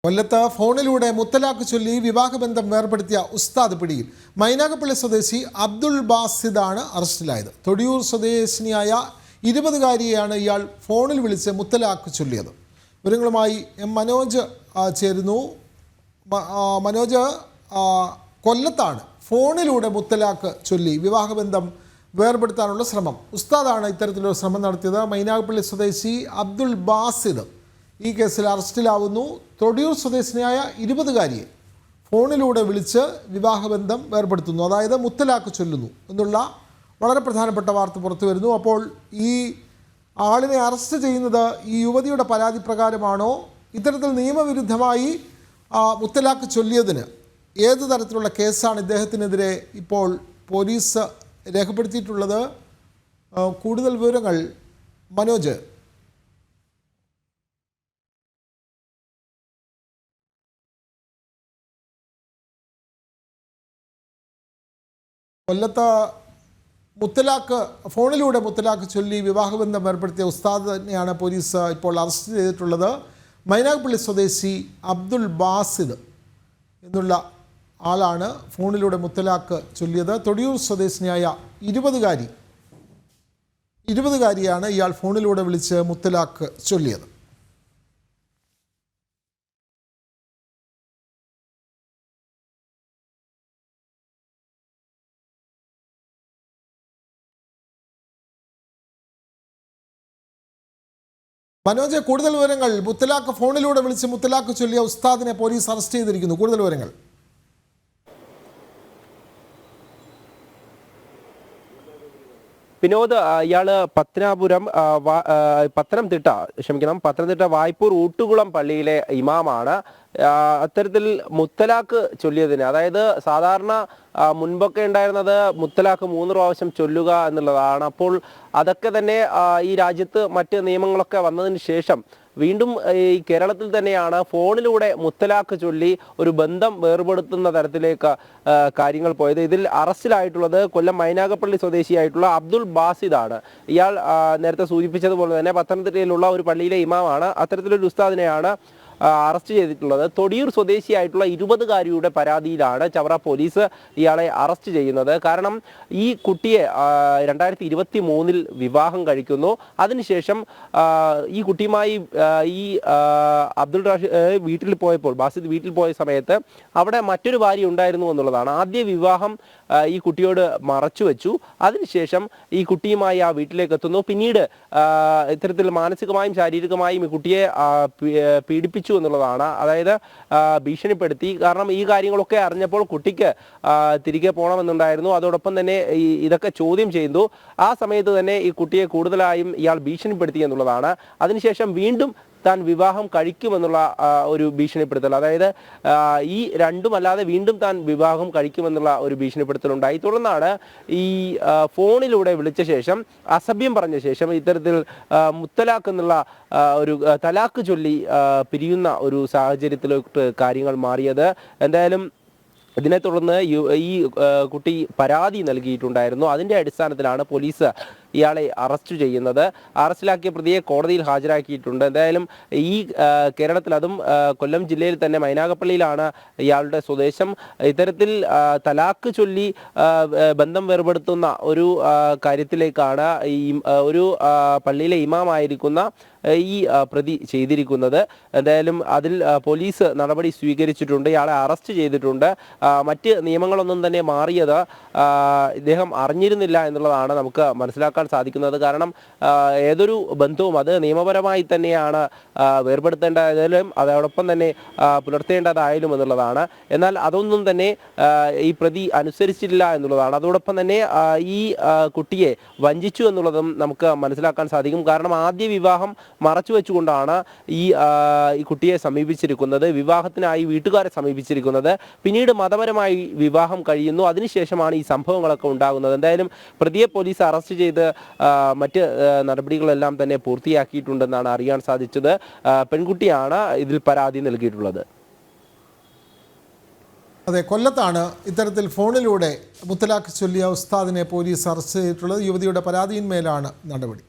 കൊല്ലത്ത് ഫോണിലൂടെ മുത്തലാഖ് ചൊല്ലി വിവാഹബന്ധം വേർപെടുത്തിയ ഉസ്താദ് പിടിയിൽ. മൈനാഗപ്പള്ളി സ്വദേശി അബ്ദുൾ ബാസിദാണ് അറസ്റ്റിലായത്. തൊടിയൂർ സ്വദേശിനിയായ 20-കാരിയെയാണ് ഇയാൾ ഫോണിൽ വിളിച്ച് മുത്തലാഖ് ചൊല്ലിയത്. വിവരങ്ങളുമായി മനോജ് ചേരുന്നു. മനോജ്, കൊല്ലത്താണ് ഫോണിലൂടെ മുത്തലാഖ് ചൊല്ലി വിവാഹബന്ധം വേർപെടുത്താനുള്ള ശ്രമം. ഉസ്താദാണ് ഇത്തരത്തിലൊരു ശ്രമം നടത്തിയത്. മൈനാഗപ്പള്ളി സ്വദേശി അബ്ദുൾ ബാസിദ് ഈ കേസിൽ അറസ്റ്റിലാവുന്നു. തൊടിയൂർ സ്വദേശിനിയായ 20-കാരിയെ ഫോണിലൂടെ വിളിച്ച് വിവാഹബന്ധം വേർപെടുത്തുന്നു, അതായത് മുത്തലാഖ് ചൊല്ലുന്നു എന്നുള്ള വളരെ പ്രധാനപ്പെട്ട വാർത്ത പുറത്തു വരുന്നു. അപ്പോൾ ഈ ആളിനെ അറസ്റ്റ് ചെയ്യുന്നത് ഈ യുവതിയുടെ പരാതി പ്രകാരമാണോ? ഇത്തരത്തിൽ നിയമവിരുദ്ധമായി മുത്തലാഖ് ചൊല്ലിയതിന് ഏത് തരത്തിലുള്ള കേസാണ് ഇദ്ദേഹത്തിനെതിരെ ഇപ്പോൾ പോലീസ് രേഖപ്പെടുത്തിയിട്ടുള്ളത്? കൂടുതൽ വിവരങ്ങൾ മനോജ്. കൊല്ലത്ത് ഫോണിലൂടെ മുത്തലാഖ് ചൊല്ലി വിവാഹബന്ധം ഏർപ്പെടുത്തിയ ഉസ്താദിനെയാണ് പോലീസ് ഇപ്പോൾ അറസ്റ്റ് ചെയ്തിട്ടുള്ളത്. മൈനാഗപ്പള്ളി സ്വദേശി അബ്ദുൾ ബാസിദ് എന്നുള്ള ആളാണ് ഫോണിലൂടെ മുത്തലാഖ് ചൊല്ലിയത്. തൊടിയൂർ സ്വദേശിനിയായ 20-കാരിയാണ് ഇയാൾ ഫോണിലൂടെ വിളിച്ച് മുത്തലാഖ് ചൊല്ലിയത്. മനോജ്, കൂടുതൽ വിവരങ്ങൾ. മുത്തലാഖ് ഫോണിലൂടെ വിളിച്ച് മുത്തലാഖ് ചൊല്ലിയ ഉസ്താദിനെ പോലീസ് അറസ്റ്റ് ചെയ്തിരിക്കുന്നു. കൂടുതൽ വിവരങ്ങൾ. വിനോദ്, ഇയാള് പത്തനംതിട്ട വായ്പൂർ ഊട്ടുകുളം പള്ളിയിലെ ഇമാമാണ്. അത്തരത്തിൽ മുത്തലാഖ് ചൊല്ലിയതിന്, അതായത് സാധാരണ മുൻപൊക്കെ ഉണ്ടായിരുന്നത് മുത്തലാഖ് 3 പ്രാവശ്യം ചൊല്ലുക എന്നുള്ളതാണ്. അപ്പോൾ അതൊക്കെ തന്നെ ഈ രാജ്യത്ത് മറ്റ് നിയമങ്ങളൊക്കെ വന്നതിന് ശേഷം വീണ്ടും ഈ കേരളത്തിൽ തന്നെയാണ് ഫോണിലൂടെ മുത്തലാഖ് ചൊല്ലി ഒരു ബന്ധം വേർപെടുത്തുന്ന തരത്തിലേക്ക് കാര്യങ്ങൾ പോയത്. ഇതിൽ അറസ്റ്റിലായിട്ടുള്ളത് കൊല്ലം മൈനാഗപ്പള്ളി സ്വദേശിയായിട്ടുള്ള അബ്ദുൾ ബാസിദാണ്. ഇയാൾ നേരത്തെ സൂചിപ്പിച്ചതുപോലെ തന്നെ പത്തനംതിട്ടയിലുള്ള ഒരു പള്ളിയിലെ ഇമാമാണ്. അത്തരത്തിലൊരു ഉസ്താദിനെയാണ് അറസ്റ്റ് ചെയ്തിട്ടുള്ളത്. തൊടിയൂർ സ്വദേശിയായിട്ടുള്ള 20-കാരിയുടെ പരാതിയിലാണ് ചവറ പോലീസ് ഇയാളെ അറസ്റ്റ് ചെയ്യുന്നത്. കാരണം ഈ കുട്ടിയെ 2023 വിവാഹം കഴിക്കുന്നു. അതിനുശേഷം ഈ കുട്ടിയുമായി ഈ അബ്ദുൾ വീട്ടിൽ പോയപ്പോൾ, ബാസിദ് വീട്ടിൽ പോയ സമയത്ത് അവിടെ മറ്റൊരു ഭാര്യ ഉണ്ടായിരുന്നു എന്നുള്ളതാണ്. ആദ്യ വിവാഹം ഈ കുട്ടിയോട് മറച്ചു വെച്ചു. അതിനുശേഷം ഈ കുട്ടിയുമായി ആ വീട്ടിലേക്ക് എത്തുന്നു. പിന്നീട് ഇത്തരത്തിൽ മാനസികമായും ശാരീരികമായും ഈ കുട്ടിയെ പീഡിപ്പിച്ചു എന്നുള്ളതാണ്. അതായത് ഭീഷണിപ്പെടുത്തി. കാരണം ഈ കാര്യങ്ങളൊക്കെ അറിഞ്ഞപ്പോൾ കുട്ടിക്ക് തിരികെ പോകണമെന്നുണ്ടായിരുന്നു. അതോടൊപ്പം തന്നെ ഇതൊക്കെ ചോദ്യം ചെയ്തു. ആ സമയത്ത് തന്നെ ഈ കുട്ടിയെ കൂടുതലായും ഇയാൾ ഭീഷണിപ്പെടുത്തി എന്നുള്ളതാണ്. അതിനുശേഷം വീണ്ടും താൻ വിവാഹം കഴിക്കുമെന്നുള്ള ഒരു ഭീഷണിപ്പെടുത്തൽ, അതായത് ഈ രണ്ടുമല്ലാതെ വീണ്ടും താൻ വിവാഹം കഴിക്കുമെന്നുള്ള ഒരു ഭീഷണിപ്പെടുത്തലുണ്ടായി. തുടർന്നാണ് ഈ ഫോണിലൂടെ വിളിച്ച ശേഷം, അസഭ്യം പറഞ്ഞ ശേഷം ഇത്തരത്തിൽ മുത്തലാഖ് എന്നുള്ള ഒരു തലാഖ് ചൊല്ലി പിരിയുന്ന ഒരു സാഹചര്യത്തിലോട്ട് കാര്യങ്ങൾ മാറിയത്. എന്തായാലും ഇതിനെ തുടർന്ന് ഈ കുട്ടി പരാതി നൽകിയിട്ടുണ്ടായിരുന്നു. അതിൻ്റെ അടിസ്ഥാനത്തിലാണ് പോലീസ് ഇയാളെ അറസ്റ്റ് ചെയ്യുന്നത്. അറസ്റ്റിലാക്കിയ പ്രതിയെ കോടതിയിൽ ഹാജരാക്കിയിട്ടുണ്ട്. എന്തായാലും ഈ കേരളത്തിൽ, അതും കൊല്ലം ജില്ലയിൽ തന്നെ മൈനാഗപ്പള്ളിയിലാണ് ഇയാളുടെ സ്വദേശം. ഇത്തരത്തിൽ തലാഖ് ചൊല്ലി ബന്ധം വേർപെടുത്തുന്ന ഒരു കാര്യത്തിലേക്കാണ് ഈ ഒരു പള്ളിയിലെ ഇമാമായിരിക്കുന്ന ഈ പ്രതി ചെയ്തിരിക്കുന്നത്. എന്തായാലും അതിൽ പോലീസ് നടപടി സ്വീകരിച്ചിട്ടുണ്ട്. ഇയാളെ അറസ്റ്റ് ചെയ്തിട്ടുണ്ട്. മറ്റ് നിയമങ്ങളൊന്നും തന്നെ മാറിയത് ഇദ്ദേഹം അറിഞ്ഞിരുന്നില്ല എന്നുള്ളതാണ് നമുക്ക് മനസ്സിലാക്കാൻ സാധിക്കുന്നത്. കാരണം ഏതൊരു ബന്ധവും അത് നിയമപരമായി തന്നെയാണ് വേർപെടുത്തേണ്ടതായാലും അതോടൊപ്പം തന്നെ പുലർത്തേണ്ടതായാലും എന്നുള്ളതാണ്. എന്നാൽ അതൊന്നും തന്നെ ഈ പ്രതി അനുസരിച്ചില്ല എന്നുള്ളതാണ്. അതോടൊപ്പം തന്നെ ഈ കുട്ടിയെ വഞ്ചിച്ചു എന്നുള്ളതും നമുക്ക് മനസ്സിലാക്കാൻ സാധിക്കും. കാരണം ആദ്യ വിവാഹം മറച്ചു വെച്ചുകൊണ്ടാണ് ഈ കുട്ടിയെ സമീപിച്ചിരിക്കുന്നത്, വിവാഹത്തിനായി വീട്ടുകാരെ സമീപിച്ചിരിക്കുന്നത്. പിന്നീട് മതപരമായി വിവാഹം കഴിയുന്നു. അതിനുശേഷമാണ് ഈ സംഭവങ്ങളൊക്കെ ഉണ്ടാകുന്നത്. എന്തായാലും പ്രതിയെ പോലീസ് അറസ്റ്റ് ചെയ്ത് മറ്റ് നടപടികളെല്ലാം തന്നെ പൂർത്തിയാക്കിയിട്ടുണ്ടെന്നാണ് അറിയാൻ സാധിച്ചത്. പെൺകുട്ടിയാണ് ഇതിൽ പരാതി നൽകിയിട്ടുള്ളത്. അതെ, കൊല്ലത്താണ് ഇത്തരത്തിൽ ഫോണിലൂടെ മുത്തലാഖ് ചൊല്ലിയ ഉസ്താദിനെ പോലീസ് അറസ്റ്റ് ചെയ്തിട്ടുള്ളത്. യുവതിയുടെ പരാതിയിന്മേലാണ് നടപടി.